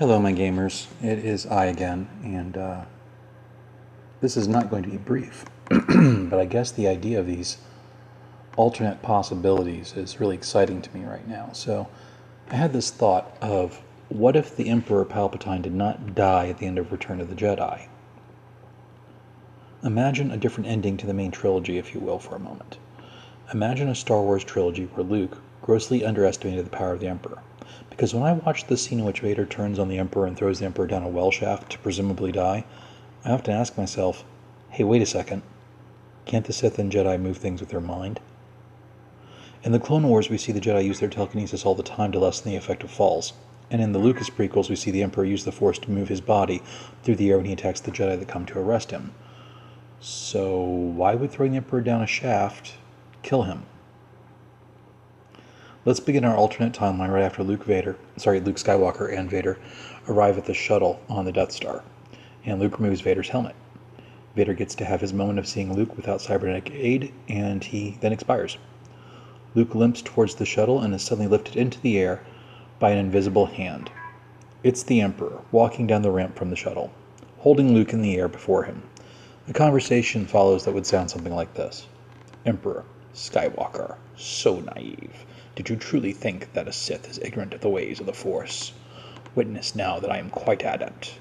Hello, my gamers. It is I again, and this is not going to be brief, but I guess the idea of these alternate possibilities is really exciting to me right now. So I had this thought of what if the Emperor Palpatine did not die at the end of Return of the Jedi? Imagine a different ending to the main trilogy, if you will, for a moment. Imagine a Star Wars trilogy where Luke grossly underestimated the power of the Emperor. Because when I watch the scene in which Vader turns on the Emperor and throws the Emperor down a well shaft to presumably die, I have to ask myself, hey, wait a second, can't the Sith and Jedi move things with their mind? In the Clone Wars, we see the Jedi use their telekinesis all the time to lessen the effect of falls. And in the Lucas prequels, we see the Emperor use the Force to move his body through the air when he attacks the Jedi that come to arrest him. So why would throwing the Emperor down a shaft kill him? Let's begin our alternate timeline right after Luke Skywalker and Vader arrive at the shuttle on the Death Star, and Luke removes Vader's helmet. Vader gets to have his moment of seeing Luke without cybernetic aid, and he then expires. Luke limps towards the shuttle and is suddenly lifted into the air by an invisible hand. It's the Emperor, walking down the ramp from the shuttle, holding Luke in the air before him. A conversation follows that would sound something like this. Emperor, Skywalker, so naive. Did you truly think that a Sith is ignorant of the ways of the Force? Witness now that I am quite adept.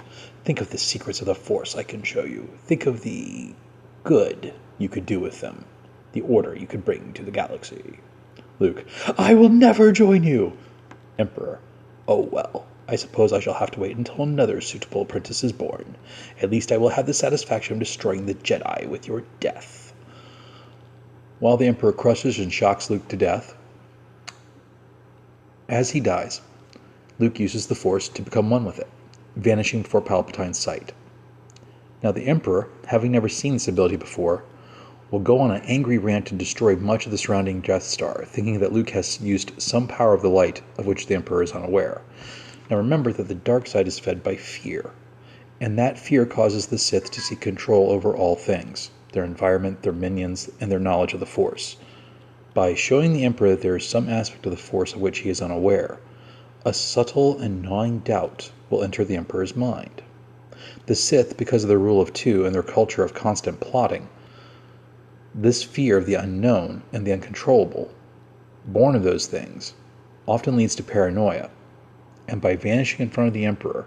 Think of the secrets of the Force I can show you. Think of the good you could do with them. The order you could bring to the galaxy. Luke, I will never join you. Emperor, oh well, I suppose I shall have to wait until another suitable apprentice is born. At least I will have the satisfaction of destroying the Jedi with your death. While the Emperor crushes and shocks Luke to death, as he dies, Luke uses the Force to become one with it, vanishing before Palpatine's sight. Now the Emperor, having never seen this ability before, will go on an angry rant and destroy much of the surrounding Death Star, thinking that Luke has used some power of the light of which the Emperor is unaware. Now remember that the dark side is fed by fear, and that fear causes the Sith to seek control over all things, their environment, their minions, and their knowledge of the Force. By showing the Emperor that there is some aspect of the Force of which he is unaware, a subtle and gnawing doubt will enter the Emperor's mind. The Sith, because of their rule of two and their culture of constant plotting, this fear of the unknown and the uncontrollable, born of those things, often leads to paranoia, and by vanishing in front of the Emperor,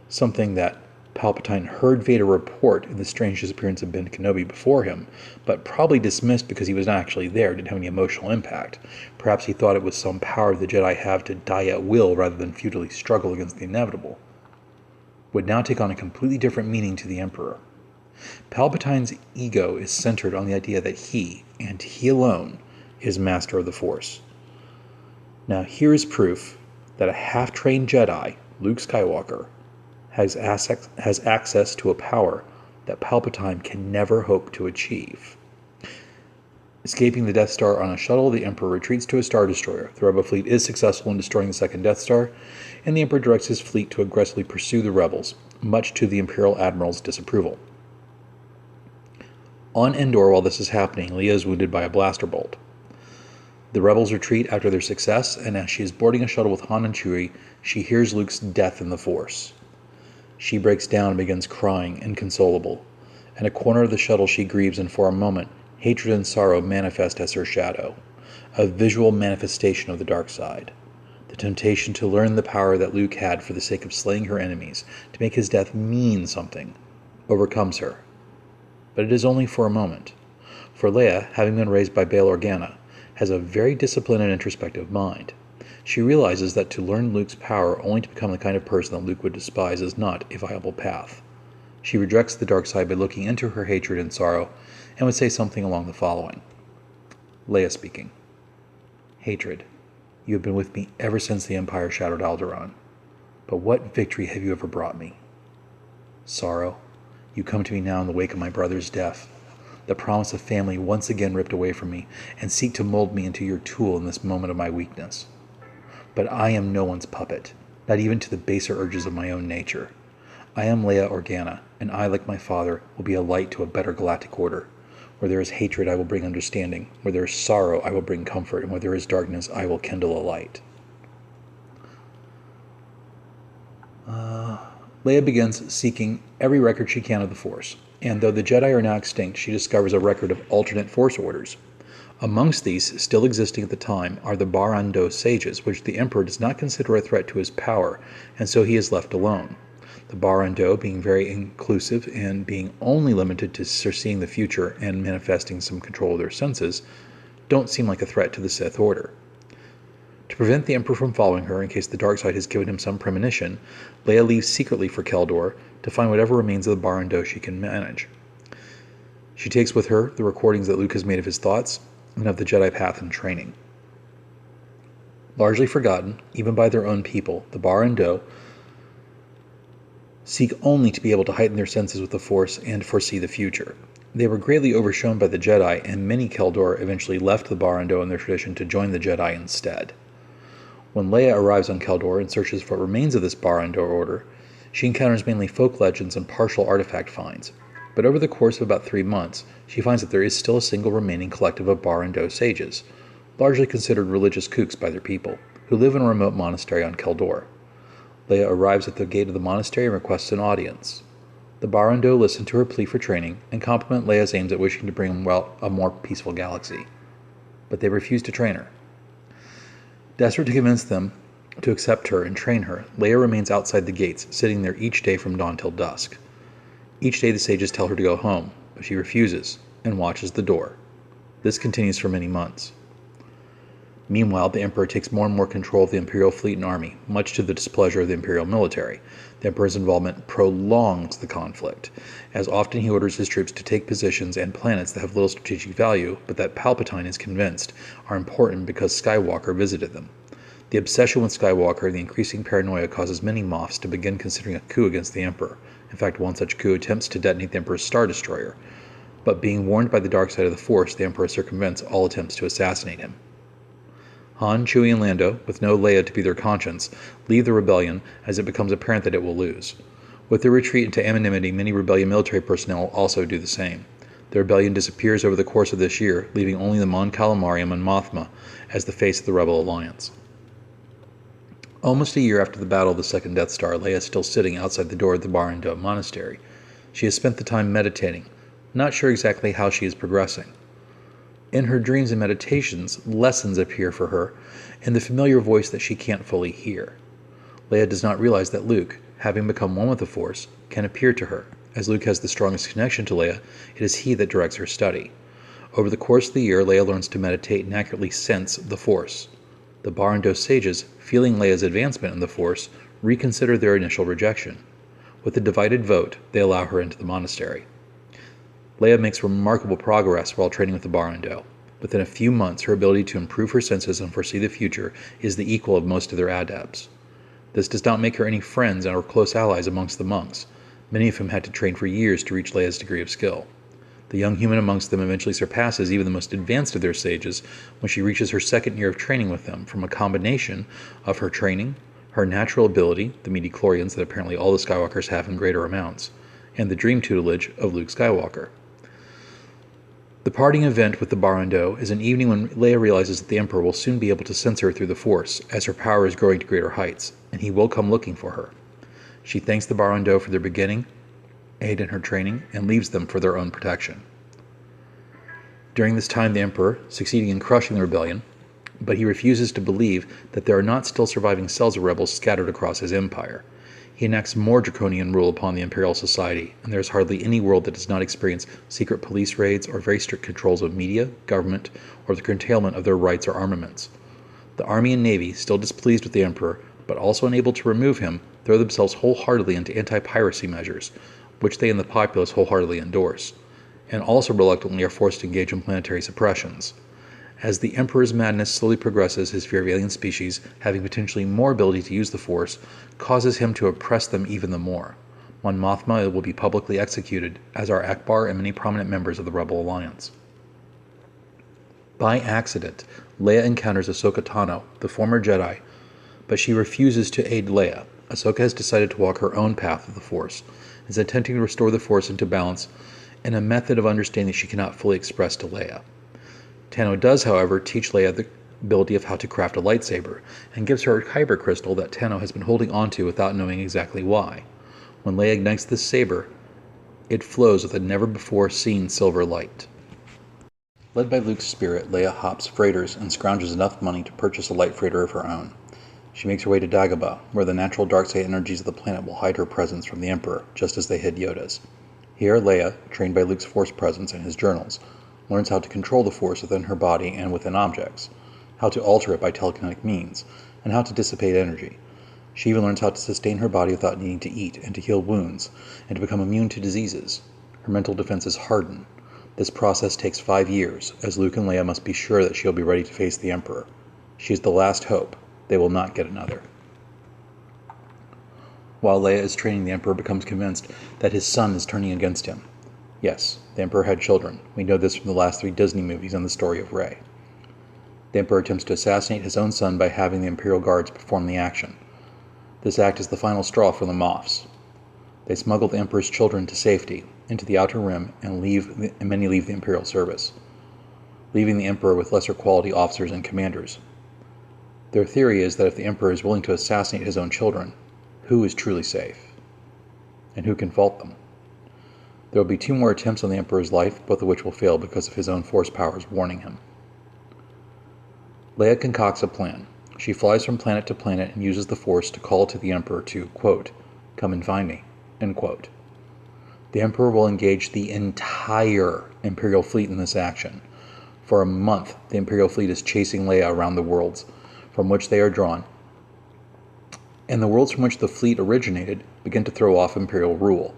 something that Palpatine heard Vader report in the strange disappearance of Ben Kenobi before him, but probably dismissed because he was not actually there, didn't have any emotional impact. Perhaps he thought it was some power the Jedi have to die at will rather than futilely struggle against the inevitable, would now take on a completely different meaning to the Emperor. Palpatine's ego is centered on the idea that he, and he alone, is master of the Force. Now here is proof that a half-trained Jedi, Luke Skywalker, has access to a power that Palpatine can never hope to achieve. Escaping the Death Star on a shuttle, the Emperor retreats to a Star Destroyer. The Rebel fleet is successful in destroying the second Death Star, and the Emperor directs his fleet to aggressively pursue the Rebels, much to the Imperial Admiral's disapproval. On Endor, while this is happening, Leia is wounded by a blaster bolt. The Rebels retreat after their success, and as she is boarding a shuttle with Han and Chewie, she hears Luke's death in the Force. She breaks down and begins crying, inconsolable. In a corner of the shuttle she grieves, and for a moment, hatred and sorrow manifest as her shadow, a visual manifestation of the dark side. The temptation to learn the power that Luke had for the sake of slaying her enemies, to make his death mean something, overcomes her. But it is only for a moment. For Leia, having been raised by Bail Organa, has a very disciplined and introspective mind. She realizes that to learn Luke's power only to become the kind of person that Luke would despise is not a viable path. She rejects the dark side by looking into her hatred and sorrow, and would say something along the following. Leia speaking. Hatred, you have been with me ever since the Empire shadowed Alderaan. But what victory have you ever brought me? Sorrow, you come to me now in the wake of my brother's death, the promise of family once again ripped away from me, and seek to mold me into your tool in this moment of my weakness. But I am no one's puppet, not even to the baser urges of my own nature. I am Leia Organa, and I, like my father, will be a light to a better galactic order. Where there is hatred, I will bring understanding. Where there is sorrow, I will bring comfort. And where there is darkness, I will kindle a light. Leia begins seeking every record she can of the Force, and though the Jedi are now extinct, she discovers a record of alternate Force orders. Amongst these, still existing at the time, are the Barando sages, which the Emperor does not consider a threat to his power, and so he is left alone. The Barando, being very inclusive and being only limited to seeing the future and manifesting some control of their senses, don't seem like a threat to the Sith Order. To prevent the Emperor from following her in case the dark side has given him some premonition, Leia leaves secretly for Keldor to find whatever remains of the Barando she can manage. She takes with her the recordings that Luke has made of his thoughts and of the Jedi path and training. Largely forgotten, even by their own people, the Barando seek only to be able to heighten their senses with the Force and foresee the future. They were greatly overshown by the Jedi, and many Keldor eventually left the Barando and their tradition to join the Jedi instead. When Leia arrives on Keldor and searches for what remains of this Barando order, she encounters mainly folk legends and partial artifact finds. But over the course of about 3 months, she finds that there is still a single remaining collective of Barando sages, largely considered religious kooks by their people, who live in a remote monastery on Keldor. Leia arrives at the gate of the monastery and requests an audience. The Barando listen to her plea for training and compliment Leia's aims at wishing to bring about a more peaceful galaxy. But they refuse to train her. Desperate to convince them to accept her and train her, Leia remains outside the gates, sitting there each day from dawn till dusk. Each day the sages tell her to go home, but she refuses and watches the door. This continues for many months. Meanwhile, the Emperor takes more and more control of the Imperial fleet and army, much to the displeasure of the Imperial military. The Emperor's involvement prolongs the conflict, as often he orders his troops to take positions and planets that have little strategic value, but that Palpatine is convinced are important because Skywalker visited them. The obsession with Skywalker and the increasing paranoia causes many Moffs to begin considering a coup against the Emperor. In fact, one such coup attempts to detonate the Emperor's Star Destroyer, but being warned by the dark side of the Force, the Emperor circumvents all attempts to assassinate him. Han, Chewie, and Lando, with no Leia to be their conscience, leave the rebellion as it becomes apparent that it will lose. With their retreat into anonymity, many rebellion military personnel also do the same. The rebellion disappears over the course of this year, leaving only the Mon Calamari and Mon Mothma as the face of the Rebel Alliance. Almost a year after the battle of the second Death Star, Leia is still sitting outside the door of the Barando Monastery. She has spent the time meditating, not sure exactly how she is progressing. In her dreams and meditations, lessons appear for her in the familiar voice that she can't fully hear. Leia does not realize that Luke, having become one with the Force, can appear to her. As Luke has the strongest connection to Leia, it is he that directs her study. Over the course of the year, Leia learns to meditate and accurately sense the Force. The Barando sages, feeling Leia's advancement in the Force, reconsider their initial rejection. With a divided vote, they allow her into the monastery. Leia makes remarkable progress while training with the Barando. Within a few months, her ability to improve her senses and foresee the future is the equal of most of their adepts. This does not make her any friends or close allies amongst the monks, many of whom had to train for years to reach Leia's degree of skill. The young human amongst them eventually surpasses even the most advanced of their sages when she reaches her second year of training with them from a combination of her training, her natural ability, the midi-chlorians that apparently all the Skywalkers have in greater amounts, and the dream tutelage of Luke Skywalker. The parting event with the Barando is an evening when Leia realizes that the Emperor will soon be able to sense her through the Force, as her power is growing to greater heights, and he will come looking for her. She thanks the Barando for their beginning, aid in her training, and leaves them for their own protection. During this time, the Emperor, succeeding in crushing the rebellion, but he refuses to believe that there are not still surviving cells of rebels scattered across his empire. He enacts more draconian rule upon the Imperial Society, and there is hardly any world that does not experience secret police raids or very strict controls of media, government, or the curtailment of their rights or armaments. The Army and Navy, still displeased with the Emperor, but also unable to remove him, throw themselves wholeheartedly into anti-piracy measures, which they and the populace wholeheartedly endorse, and also reluctantly are forced to engage in planetary suppressions. As the Emperor's madness slowly progresses, his fear of alien species, having potentially more ability to use the Force, causes him to oppress them even the more. Mon Mothma will be publicly executed, as are Akbar and many prominent members of the Rebel Alliance. By accident, Leia encounters Ahsoka Tano, the former Jedi, but she refuses to aid Leia. Ahsoka has decided to walk her own path of the Force, and is attempting to restore the Force into balance in a method of understanding she cannot fully express to Leia. Tano does, however, teach Leia the ability of how to craft a lightsaber, and gives her a kyber crystal that Tano has been holding onto without knowing exactly why. When Leia ignites this saber, it flows with a never-before-seen silver light. Led by Luke's spirit, Leia hops freighters and scrounges enough money to purchase a light freighter of her own. She makes her way to Dagobah, where the natural dark-side energies of the planet will hide her presence from the Emperor, just as they hid Yoda's. Here, Leia, trained by Luke's Force presence and his journals, learns how to control the Force within her body and within objects, how to alter it by telekinetic means, and how to dissipate energy. She even learns how to sustain her body without needing to eat, and to heal wounds, and to become immune to diseases. Her mental defenses harden. This process takes 5 years, as Luke and Leia must be sure that she'll be ready to face the Emperor. She is the last hope. They will not get another. While Leia is training, the Emperor becomes convinced that his son is turning against him. Yes, the Emperor had children. We know this from the last 3 Disney movies and the story of Rey. The Emperor attempts to assassinate his own son by having the Imperial Guards perform the action. This act is the final straw for the Moffs. They smuggle the Emperor's children to safety, into the Outer Rim, and many leave the Imperial service, leaving the Emperor with lesser quality officers and commanders. Their theory is that if the Emperor is willing to assassinate his own children, who is truly safe? And who can fault them? There will be 2 more attempts on the Emperor's life, both of which will fail because of his own Force powers warning him. Leia concocts a plan. She flies from planet to planet and uses the Force to call to the Emperor to, quote, "Come and find me," end quote. The Emperor will engage the entire Imperial fleet in this action. For a month, the Imperial fleet is chasing Leia around the worlds from which they are drawn, and the worlds from which the fleet originated begin to throw off Imperial rule.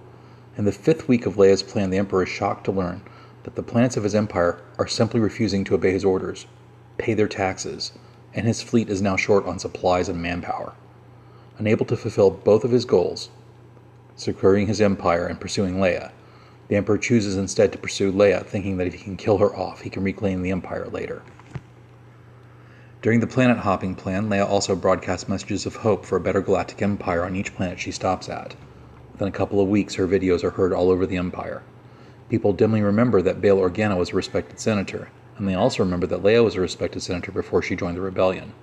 In the 5th week of Leia's plan, the Emperor is shocked to learn that the planets of his empire are simply refusing to obey his orders, pay their taxes, and his fleet is now short on supplies and manpower. Unable to fulfill both of his goals, securing his empire and pursuing Leia, the Emperor chooses instead to pursue Leia, thinking that if he can kill her off, he can reclaim the empire later. During the planet-hopping plan, Leia also broadcasts messages of hope for a better galactic empire on each planet she stops at. Within a couple of weeks, her videos are heard all over the Empire. People dimly remember that Bail Organa was a respected senator, and they also remember that Leia was a respected senator before she joined the rebellion.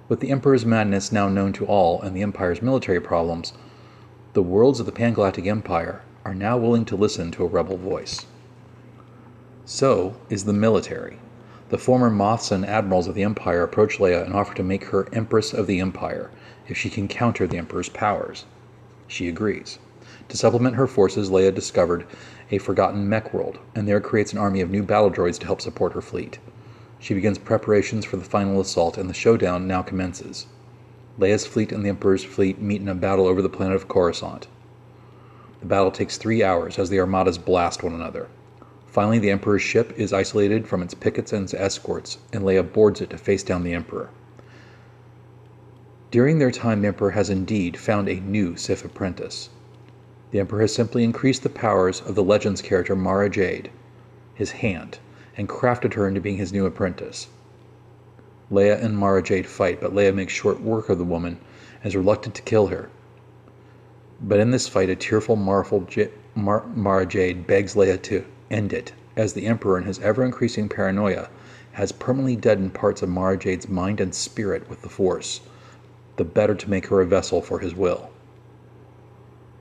With the Emperor's madness now known to all and the Empire's military problems, the worlds of the Pan-Galactic Empire are now willing to listen to a rebel voice. So is the military. The former Moths and admirals of the Empire approach Leia and offer to make her Empress of the Empire if she can counter the Emperor's powers. She agrees. To supplement her forces, Leia discovered a forgotten mech world, and there creates an army of new battle droids to help support her fleet. She begins preparations for the final assault, and the showdown now commences. Leia's fleet and the Emperor's fleet meet in a battle over the planet of Coruscant. The battle takes 3 hours as the armadas blast one another. Finally, the Emperor's ship is isolated from its pickets and its escorts, and Leia boards it to face down the Emperor. During their time, the Emperor has indeed found a new Sith apprentice. The Emperor has simply increased the powers of the Legends character Mara Jade, his hand, and crafted her into being his new apprentice. Leia and Mara Jade fight, but Leia makes short work of the woman and is reluctant to kill her. But in this fight, a tearful Mara Jade begs Leia to end it, as the Emperor, in his ever-increasing paranoia, has permanently deadened parts of Mara Jade's mind and spirit with the Force, the better to make her a vessel for his will.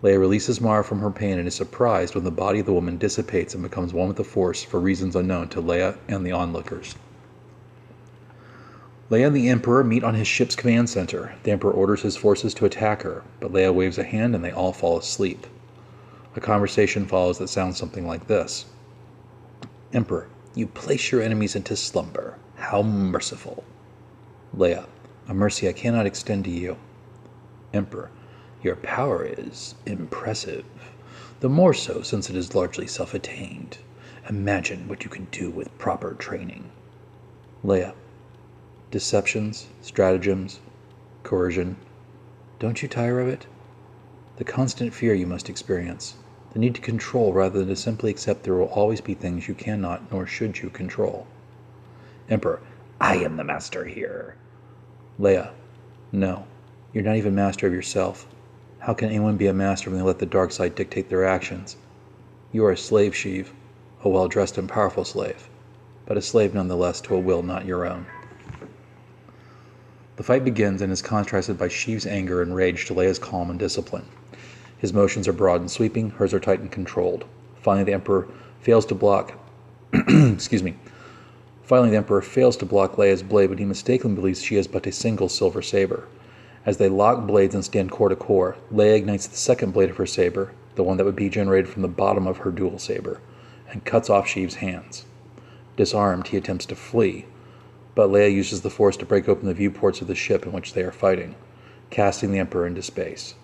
Leia releases Mara from her pain and is surprised when the body of the woman dissipates and becomes one with the Force for reasons unknown to Leia and the onlookers. Leia and the Emperor meet on his ship's command center. The Emperor orders his forces to attack her, but Leia waves a hand and they all fall asleep. A conversation follows that sounds something like this. Emperor, you place your enemies into slumber. How merciful. Leia, a mercy I cannot extend to you. Emperor, your power is impressive. The more so since it is largely self-attained. Imagine what you can do with proper training. Leia, deceptions, stratagems, coercion. Don't you tire of it? The constant fear you must experience. The need to control rather than to simply accept there will always be things you cannot nor should you control. Emperor, I am the master here. Leia, no, you're not even master of yourself. How can anyone be a master when they let the dark side dictate their actions? You are a slave, Sheev, a well-dressed and powerful slave, but a slave nonetheless to a will not your own. The fight begins and is contrasted by Sheev's anger and rage to Leia's calm and discipline. His motions are broad and sweeping, hers are tight and controlled. Finally, the Emperor fails to block Leia's blade when he mistakenly believes she has but a single silver saber. As they lock blades and stand core to core, Leia ignites the second blade of her saber, the one that would be generated from the bottom of her dual saber, and cuts off Sheev's hands. Disarmed, he attempts to flee, but Leia uses the Force to break open the viewports of the ship in which they are fighting, casting the Emperor into space.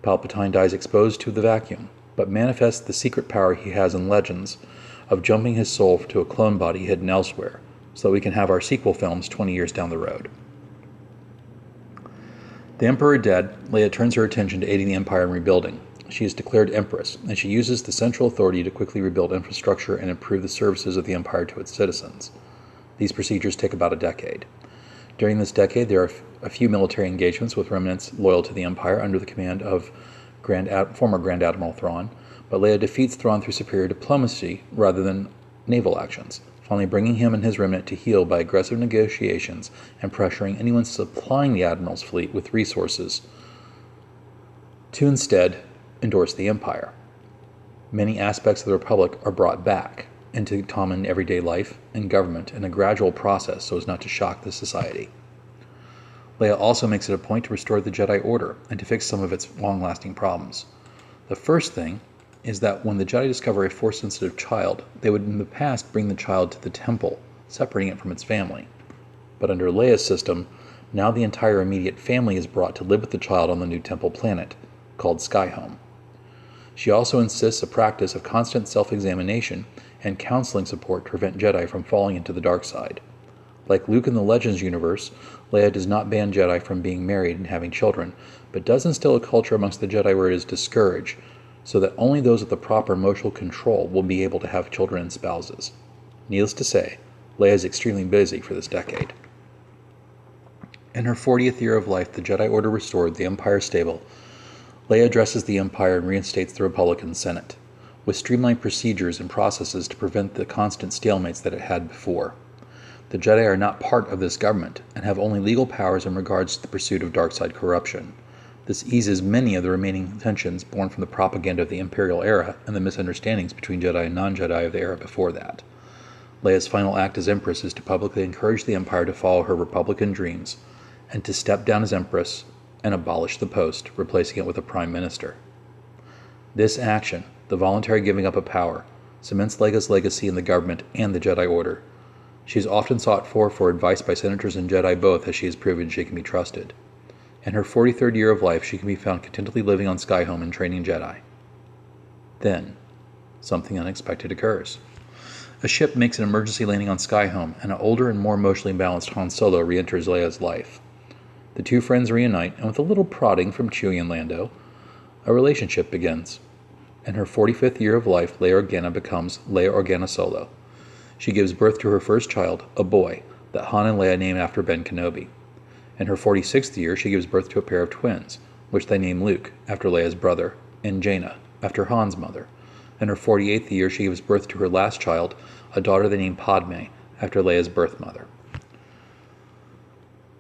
Palpatine dies exposed to the vacuum, but manifests the secret power he has in Legends of jumping his soul to a clone body hidden elsewhere, so that we can have our sequel films 20 years down the road. The Emperor dead, Leia turns her attention to aiding the Empire in rebuilding. She is declared Empress, and she uses the central authority to quickly rebuild infrastructure and improve the services of the Empire to its citizens. These procedures take about a decade. During this decade, there are a few military engagements with remnants loyal to the Empire under the command of former Grand Admiral Thrawn, but Leia defeats Thrawn through superior diplomacy rather than naval actions, finally bringing him and his remnant to heel by aggressive negotiations and pressuring anyone supplying the Admiral's fleet with resources to instead endorse the Empire. Many aspects of the Republic are brought back into common everyday life and government in a gradual process so as not to shock the society. Leia also makes it a point to restore the Jedi Order and to fix some of its long-lasting problems. The first thing is that when the Jedi discover a Force-sensitive child, they would in the past bring the child to the temple, separating it from its family. But under Leia's system, now the entire immediate family is brought to live with the child on the new temple planet, called Skyhome. She also insists a practice of constant self-examination and counseling support to prevent Jedi from falling into the dark side. Like Luke in the Legends universe, Leia does not ban Jedi from being married and having children, but does instill a culture amongst the Jedi where it is discouraged, so that only those with the proper emotional control will be able to have children and spouses. Needless to say, Leia is extremely busy for this decade. In her 40th year of life, the Jedi Order restored, the Empire stable, Leia addresses the Empire and reinstates the Republican Senate, with streamlined procedures and processes to prevent the constant stalemates that it had before. The Jedi are not part of this government and have only legal powers in regards to the pursuit of dark-side corruption. This eases many of the remaining tensions born from the propaganda of the Imperial era and the misunderstandings between Jedi and non-Jedi of the era before that. Leia's final act as Empress is to publicly encourage the Empire to follow her Republican dreams and to step down as Empress and abolish the post, replacing it with a Prime Minister. This action, the voluntary giving up of power, cements Leia's legacy in the government and the Jedi Order. She is often sought for advice by senators and Jedi both, as she has proven she can be trusted. In her 43rd year of life, she can be found contentedly living on Skyhome and training Jedi. Then, something unexpected occurs. A ship makes an emergency landing on Skyhome, and an older and more emotionally balanced Han Solo re-enters Leia's life. The two friends reunite, and with a little prodding from Chewie and Lando, a relationship begins. In her 45th year of life, Leia Organa becomes Leia Organa Solo. She gives birth to her first child, a boy, that Han and Leia name after Ben Kenobi. In her 46th year, she gives birth to a pair of twins, which they name Luke, after Leia's brother, and Jaina, after Han's mother. In her 48th year, she gives birth to her last child, a daughter they name Padme, after Leia's birth mother.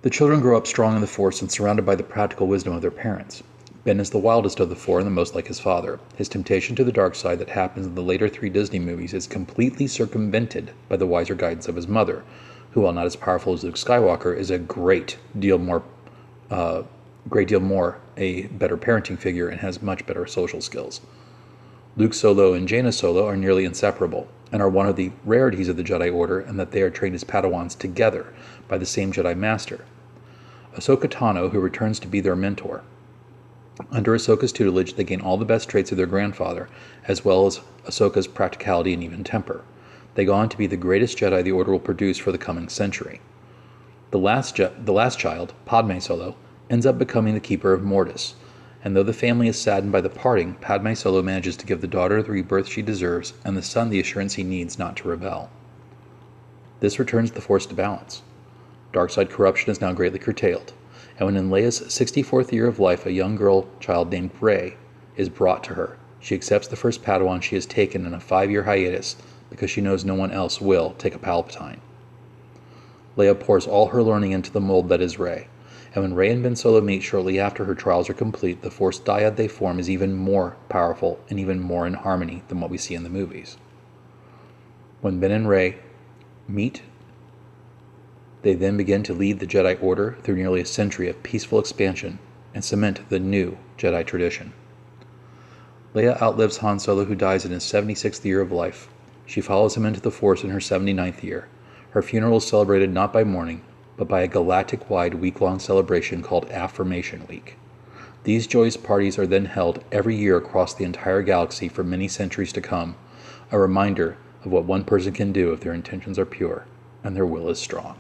The children grow up strong in the Force and surrounded by the practical wisdom of their parents. Ben is the wildest of the four and the most like his father. His temptation to the dark side that happens in the later 3 Disney movies is completely circumvented by the wiser guidance of his mother, who, while not as powerful as Luke Skywalker, is a great deal more a better parenting figure and has much better social skills. Luke Solo and Jaina Solo are nearly inseparable and are one of the rarities of the Jedi Order in that they are trained as Padawans together by the same Jedi Master, Ahsoka Tano, who returns to be their mentor. Under Ahsoka's tutelage, they gain all the best traits of their grandfather, as well as Ahsoka's practicality and even temper. They go on to be the greatest Jedi the Order will produce for the coming century. The last child, Padme Solo, ends up becoming the keeper of Mortis, and though the family is saddened by the parting, Padme Solo manages to give the daughter the rebirth she deserves and the son the assurance he needs not to rebel. This returns the Force to balance. Darkside corruption is now greatly curtailed, and when in Leia's 64th year of life a young girl child named Rey is brought to her, she accepts the first Padawan she has taken in a 5-year hiatus because she knows no one else will take a Palpatine. Leia pours all her learning into the mold that is Rey, and when Rey and Ben Solo meet shortly after her trials are complete, the Force dyad they form is even more powerful and even more in harmony than what we see in the movies. When Ben and Rey meet, they then begin to lead the Jedi Order through nearly a century of peaceful expansion and cement the new Jedi tradition. Leia outlives Han Solo, who dies in his 76th year of life. She follows him into the Force in her 79th year. Her funeral is celebrated not by mourning, but by a galactic-wide week-long celebration called Affirmation Week. These joyous parties are then held every year across the entire galaxy for many centuries to come, a reminder of what one person can do if their intentions are pure and their will is strong.